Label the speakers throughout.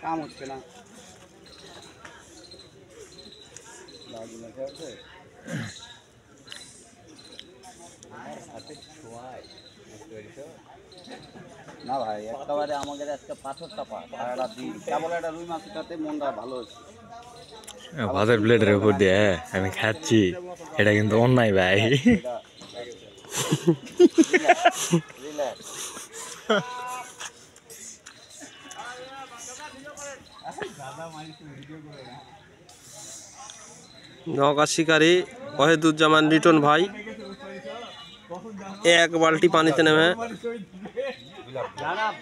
Speaker 1: কাম হচ্ছে না। না ভাই একেবারে আমাদের আজকে পাথরটা পাড়াটা দিন কেবল একটা রুই মাছটাতে মনটা ভালো হচ্ছে।
Speaker 2: ভাতের প্লেটের উপর দিয়ে আমি খাচ্ছি, এটা কিন্তু অন্যায় ভাই।
Speaker 3: নওগাঁ শিকারী ওয়াহিদুজ্জামান লিটন ভাই এক বালতি পানিতে নেমে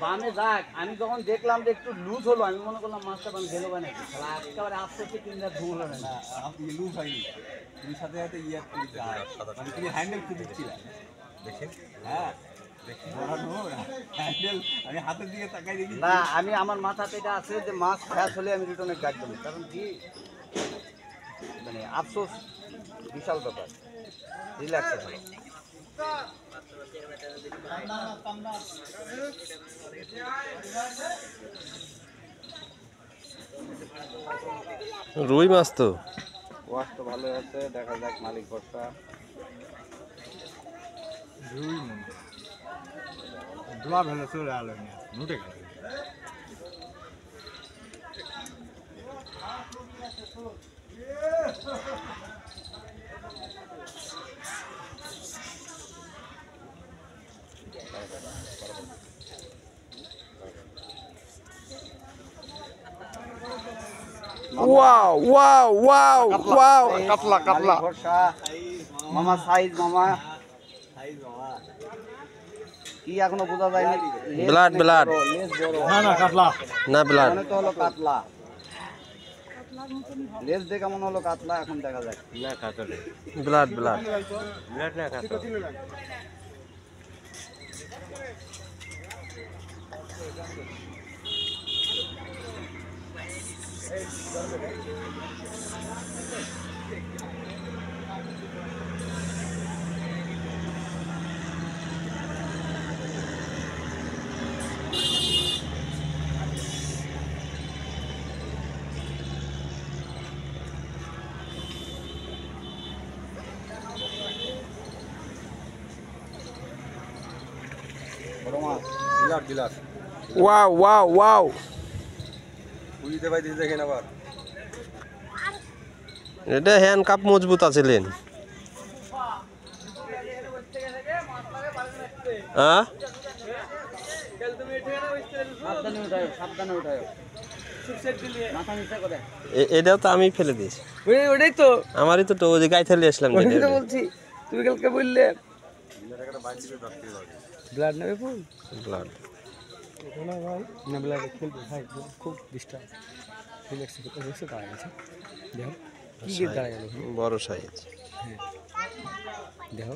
Speaker 1: বামে যাক, আমি যখন দেখলাম যে একটু লুজ হলো আমি মনে করলাম মাছটা বাম গেল বানে একেবারে আস্তে তিনটা ধুলো না লুজ হয়নি। তুমি সাথে সাথে ইয়ে মানে তুমি হ্যান্ডেল খুলে দিচ্ছিলে দেখেন। হ্যাঁ আমি হাতের দিকে তাকাই দেখি না, আমি আমার মাথাতে এটা আছে যে মাছ ফ্যাস হলে আমি রিটার্নে গাছ দেবো, কারণ কি মানে আফসোস বিশাল ব্যাপার। রিল্যাক্স আছে
Speaker 3: রুই মাছ তো
Speaker 1: ওয়াশ তো ভালো আছে, দেখা যাক মালিক ভরসা। দোয়া ভালো চলে আলো নুটে গেল।
Speaker 3: ওয়াও ওয়াও ওয়াও ওয়াও
Speaker 1: কাতলা কাতলা মামা সাইজ মামা কি এখনো বোঝা যায়নি।
Speaker 3: ব্লাড ব্লাড
Speaker 1: না না কাতলা
Speaker 3: না ব্লাড
Speaker 1: মনে তো হলো কাতলা, লেজ দেখে মনে হলো কাতলা, এখন দেখা যায় না কাতলা
Speaker 3: ব্লাড ব্লাড
Speaker 1: ব্লাড না কাতলা।
Speaker 3: ওয়াও ওয়াও ওয়াও এটা হ্যান্ড কাপ মজবুত আছিলেন। হ্যাঁ এটাও তো আমি ফেলে দিয়েছি,
Speaker 1: ওটাই তো
Speaker 3: আমারই তো ওই যে গায়ে ফেলে আসলাম।
Speaker 1: বলছি তুমি কালকে বললে ব্লাড নেবে ফুল
Speaker 3: ব্লাড
Speaker 1: না ব্লাড খেলবে ভাই, খুব ডিস্টার্ব রিল্যাক্স রিল্যাক্সে দাঁড়ায় আছে। দেখো কি গিয়ে দাঁড়ায় গেল
Speaker 3: বড় সাইজ।
Speaker 1: হ্যাঁ দেখো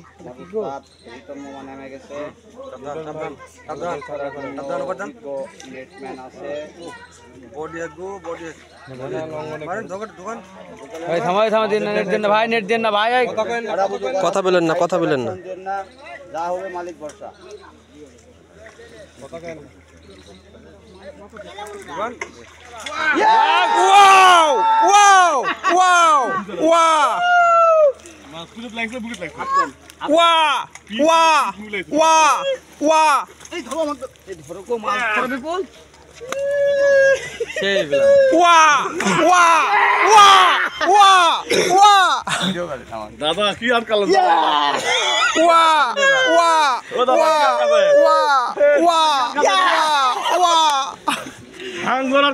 Speaker 1: রিটন মামা নেমে গেছে, নেটম্যান আছে বডি গো বডি ভাই থামাই থামাই দিন না, নেট দেন না ভাই, নেট দেন না ভাই,
Speaker 3: কথা বলেন না, কথা বলেন না।
Speaker 1: যা হবে মালিক ভরসা।
Speaker 3: ওয়াও ওয়াও ওয়াও ওয়াও ওয়া ওয়া ওয়া ওয়া
Speaker 1: এই ধরো আমাকে, এই ধরো কো মাছ ধরবে বল
Speaker 3: সেই বলা ওয়া ওয়া ওয়া ওয়া ওয়া
Speaker 2: দাদা কি আর কালো
Speaker 3: ওয়া ওয়া ওয়া ওয়া ওয়া ওয়া
Speaker 2: হাঙ্গর